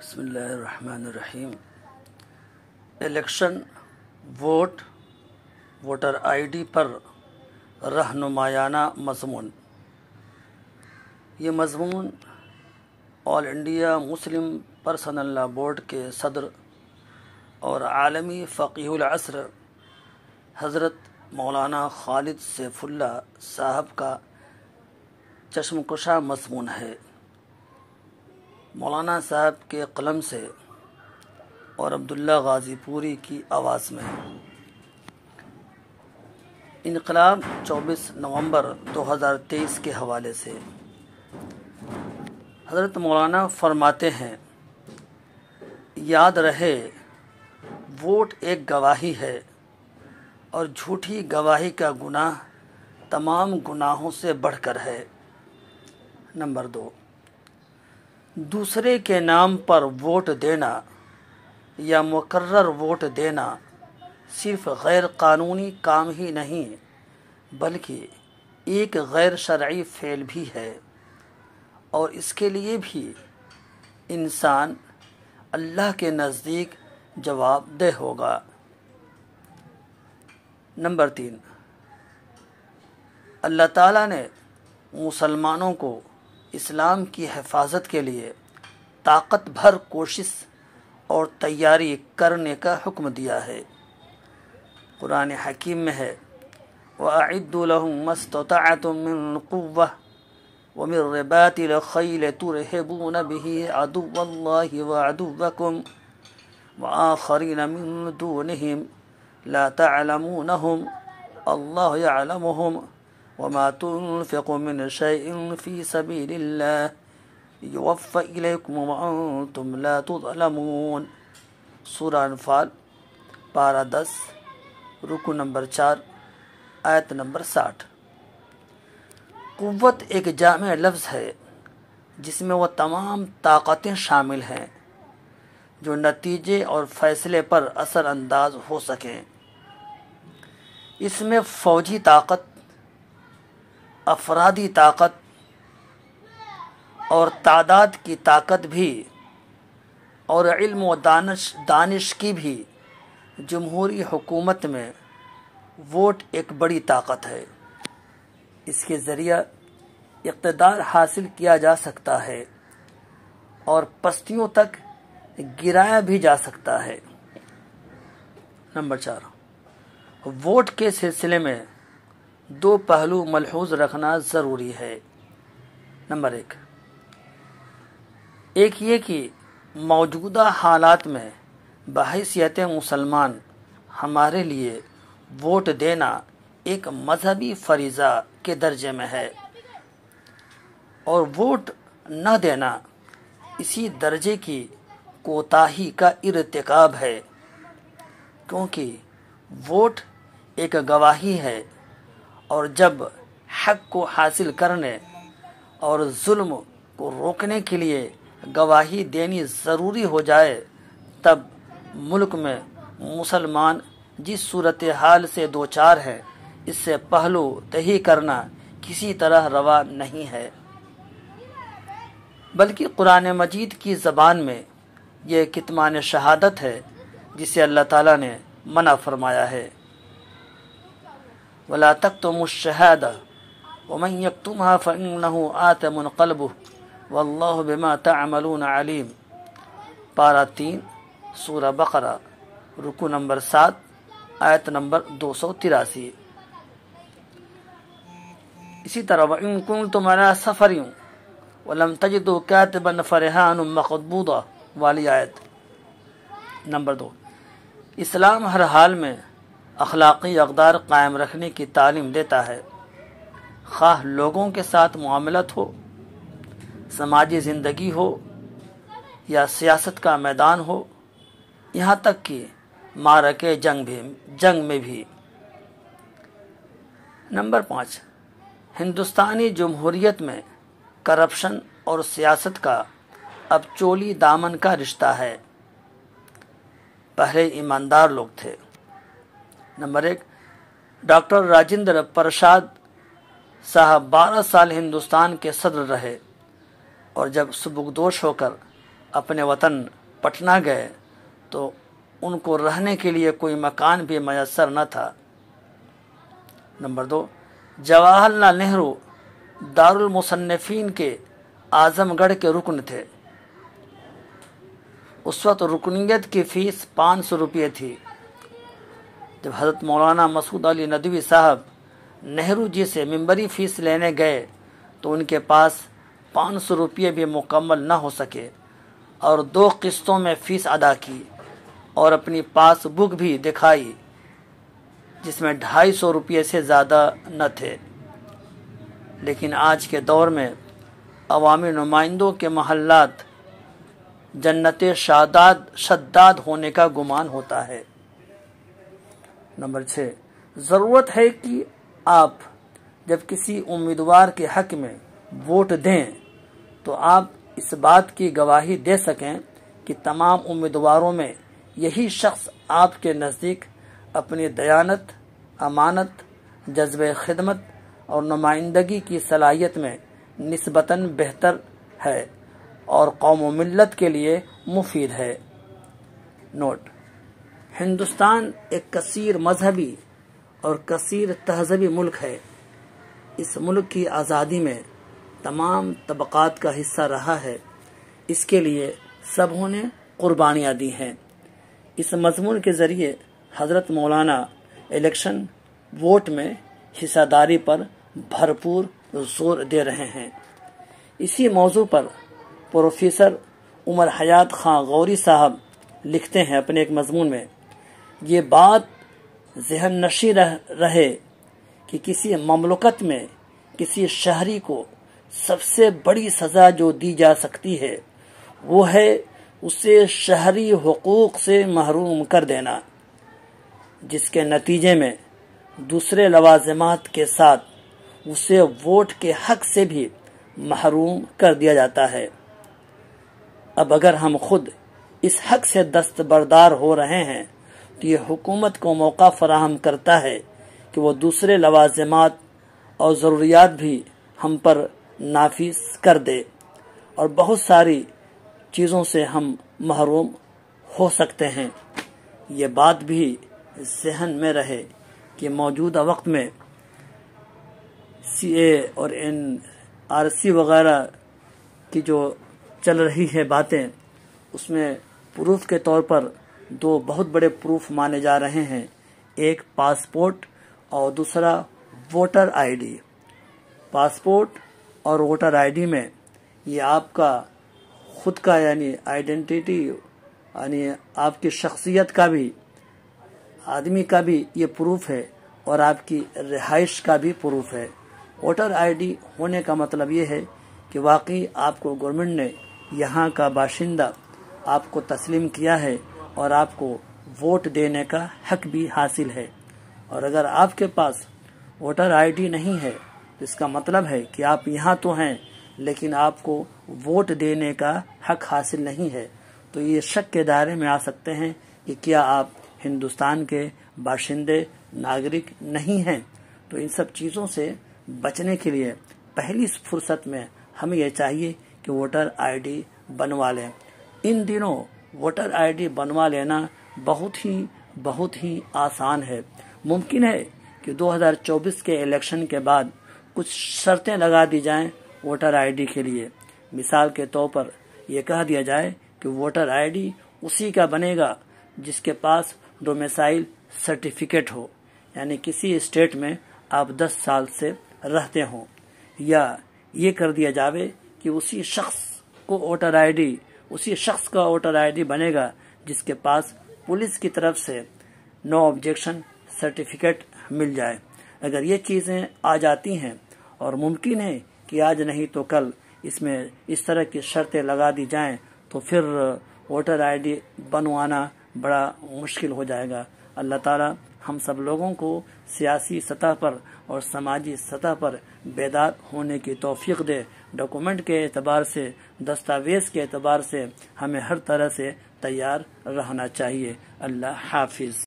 بسم اللہ الرحمن الرحیم۔ Election vote voter I D پر رہنمایانہ مضمون۔ یہ مضمون All India Muslim Personal Law Board کے صدر اور عالمی فقیہ العصر حضرت مولانا خالد سیف اللہ صاحب کا چشم کشا مضمون ہے۔ مولانا صاحب کے قلم سے اور عبداللہ غازی پوری کی آواز میں۔ انقلاب 24 نومبر 2023 کے حوالے سے حضرت مولانا فرماتے ہیں، یاد رہے ووٹ ایک گواہی ہے اور جھوٹی گواہی کا گناہ تمام گناہوں سے بڑھ کر ہے۔ نمبر 2، دوسرے کے نام پر ووٹ دینا یا مقرر ووٹ دینا صرف غیر قانونی کام ہی نہیں بلکہ ایک غیر شرعی فعل بھی ہے، اور اس کے لیے بھی انسان اللہ کے نزدیک جواب دہ ہوگا۔ نمبر 3، اللہ تعالیٰ نے مسلمانوں کو اسلام کی حفاظت کے لیے طاقت بھر کوشش اور تیاری کرنے کا حکم دیا ہے۔ قرآن حکیم میں ہے، وَأَعِدُّوا لَهُم مَّا اسْتَطَعْتُم مِّن قُوَّةٍ وَمِن رِّبَاطِ الْخَيْلِ تُرْهِبُونَ بِهِ عَدُوَّ اللَّهِ وَعَدُوَّكُمْ وَآخَرِينَ مِن دُونِهِمْ لَا تَعْلَمُونَهُمْ اللَّهُ يَعْلَمُهُمْ وَمَا تُنفِقُوا مِنْ شَيْءٍ فِي سَبِيلِ اللَّهِ يُوَفَّ إِلَيْكُمْ وَأَنْتُمْ لَا تُظْلَمُونَ۔ سورہ انفال پارہ 10 رکوع نمبر 4 آیت نمبر 60۔ قوت ایک جامع لفظ ہے جس میں وہ تمام طاقتیں شامل ہیں جو نتیجے اور فیصلے پر اثر انداز ہو سکیں۔ اس میں فوجی طاقت، افرادی طاقت اور تعداد کی طاقت بھی، اور علم و دانش کی بھی۔ جمہوری حکومت میں ووٹ ایک بڑی طاقت ہے، اس کے ذریعہ اقتدار حاصل کیا جا سکتا ہے اور پستیوں تک گرایا بھی جا سکتا ہے۔ نمبر 4، ووٹ کے سلسلے میں 2 پہلو ملحوظ رکھنا ضروری ہے۔ نمبر 1، ایک یہ کہ موجودہ حالات میں بحیثیت مسلمان ہمارے لیے ووٹ دینا ایک مذہبی فریضہ کے درجے میں ہے، اور ووٹ نہ دینا اسی درجے کی کوتاہی کا ارتکاب ہے، کیونکہ ووٹ ایک گواہی ہے، اور جب حق کو حاصل کرنے اور ظلم کو روکنے کے لیے گواہی دینی ضروری ہو جائے تب ملک میں مسلمان جس صورتحال سے دوچار ہے اس سے پہلو تہی کرنا کسی طرح روا نہیں ہے، بلکہ قرآن مجید کی زبان میں یہ کتمان شہادت ہے جسے اللہ تعالیٰ نے منع فرمایا ہے، وَلَا تَكْتُمُوا الشَّهَادَةَ وَمَن يَكْتُمْهَا فَإِنَّهُ آثِمٌ قَلْبُهُ وَاللَّهُ بِمَا تَعْمَلُونَ عَلِيمٌ۔ پارہ 3 سورہ بقرہ رکوع نمبر 7 آیت نمبر 283۔ اسی طرح وَإِن كُنتُمْ عَلَىٰ سَفَرٍ وَلَمْ تَجِدُوا كَاتِبًا فَرِهَانٌ مَّقْبُوضَةٌ والی آیت۔ نمبر 2، اسلام ہر حال میں اخلاقی اقدار قائم رکھنے کی تعلیم دیتا ہے، خواہ لوگوں کے ساتھ معاملات ہو، سماجی زندگی ہو یا سیاست کا میدان ہو، یہاں تک کہ معرکے جنگ میں بھی۔ نمبر 5، ہندوستانی جمہوریت میں کرپشن اور سیاست کا اب چولی دامن کا رشتہ ہے، پہلے ایماندار لوگ تھے۔ نمبر 1، ڈاکٹر راجندر پرساد صاحب 12 سال ہندوستان کے صدر رہے، اور جب سبکدوش ہو کر اپنے وطن پٹنہ گئے تو ان کو رہنے کے لیے کوئی مکان بھی میسر نہ تھا۔ نمبر 2، جواہر لال نہرو دارالمصنفین کے اعظم گڑھ کے رکن تھے۔ اس وقت رکنیت کی فیس 500 روپے تھی۔ جب حضرت مولانا مسعود علی ندوی صاحب نہرو جی سے ممبری فیس لینے گئے تو ان کے پاس 500 روپے بھی مکمل نہ ہو سکے اور 2 قسطوں میں فیس ادا کی اور اپنی پاس بک بھی دکھائی جس میں 250 روپے سے زیادہ نہ تھے۔ لیکن آج کے دور میں عوامی نمائندوں کے محلات جنت شداد ہونے کا گمان ہوتا ہے۔ نمبر 6، ضرورت ہے کہ آپ جب کسی امیدوار کے حق میں ووٹ دیں تو آپ اس بات کی گواہی دے سکیں کہ تمام امیدواروں میں یہی شخص آپ کے نزدیک اپنی دیانت، امانت، جذبہ خدمت اور نمائندگی کی صلاحیت میں نسبتاً بہتر ہے اور قوم و ملت کے لیے مفید ہے۔ نوٹ: ہندوستان ایک کثیر مذہبی اور کثیر تہذیبی ملک ہے۔ اس ملک کی آزادی میں تمام طبقات کا حصہ رہا ہے۔ اس کے لیے سبوں نے قربانیاں دی ہیں۔ اس مضمون کے ذریعے حضرت مولانا الیکشن ووٹ میں حصہ داری پر بھرپور زور دے رہے ہیں۔ اسی موضوع پر پروفیسر عمر حیات خان غوری صاحب لکھتے ہیں اپنے ایک مضمون میں، یہ بات ذہن نشین رہے کہ کسی مملکت میں کسی شہری کو سب سے بڑی سزا جو دی جا سکتی ہے وہ ہے اسے شہری حقوق سے محروم کر دینا، جس کے نتیجے میں دوسرے لوازمات کے ساتھ اسے ووٹ کے حق سے بھی محروم کر دیا جاتا ہے۔ اب اگر ہم خود اس حق سے دستبردار ہو رہے ہیں تو یہ حکومت کو موقع فراہم کرتا ہے کہ وہ دوسرے لوازمات اور ضروریات بھی ہم پر نافذ کر دے اور بہت ساری چیزوں سے ہم محروم ہو سکتے ہیں۔ یہ بات بھی ذہن میں رہے کہ موجودہ وقت میں CA اور NRC وغیرہ کی جو چل رہی ہے باتیں، اس میں پروف کے طور پر 2 بہت بڑے پروف مانے جا رہے ہیں، ایک پاسپورٹ اور دوسرا ووٹر ID۔ پاسپورٹ اور ووٹر ID میں یہ آپ کا خود کا یعنی آئیڈینٹیٹی یعنی آپ کی شخصیت کا بھی، آدمی کا بھی یہ پروف ہے اور آپ کی رہائش کا بھی پروف ہے۔ ووٹر ID ہونے کا مطلب یہ ہے کہ واقعی آپ کو گورنمنٹ نے یہاں کا باشندہ آپ کو تسلیم کیا ہے اور آپ کو ووٹ دینے کا حق بھی حاصل ہے۔ اور اگر آپ کے پاس ووٹر ID نہیں ہے تو اس کا مطلب ہے کہ آپ یہاں تو ہیں لیکن آپ کو ووٹ دینے کا حق حاصل نہیں ہے، تو یہ شک کے دائرے میں آ سکتے ہیں کہ کیا آپ ہندوستان کے باشندے ناگرک نہیں ہیں۔ تو ان سب چیزوں سے بچنے کے لیے پہلی فرصت میں ہمیں یہ چاہیے کہ ووٹر ID بنوا لیں۔ ان دنوں ووٹر ID بنوا لینا بہت ہی آسان ہے۔ ممکن ہے کہ 2024 کے الیکشن کے بعد کچھ شرطیں لگا دی جائیں ووٹر ID کے لیے۔ مثال کے طور پر یہ کہہ دیا جائے کہ ووٹر ID اسی کا بنے گا جس کے پاس ڈومیسائل سرٹیفکیٹ ہو، یعنی کسی اسٹیٹ میں آپ 10 سال سے رہتے ہوں، یا یہ کر دیا جاوے کہ اسی شخص کا ووٹر ID بنے گا جس کے پاس پولیس کی طرف سے نو آبجیکشن سرٹیفکیٹ مل جائے۔ اگر یہ چیزیں آ جاتی ہیں اور ممکن ہے کہ آج نہیں تو کل اس میں اس طرح کی شرطیں لگا دی جائیں تو پھر ووٹر ID بنوانا بڑا مشکل ہو جائے گا۔ اللہ تعالی ہم سب لوگوں کو سیاسی سطح پر اور سماجی سطح پر بیدار ہونے کی توفیق دے۔ ڈاکومنٹ کے اعتبار سے، دستاویز کے اعتبار سے ہمیں ہر طرح سے تیار رہنا چاہیے۔ اللہ حافظ۔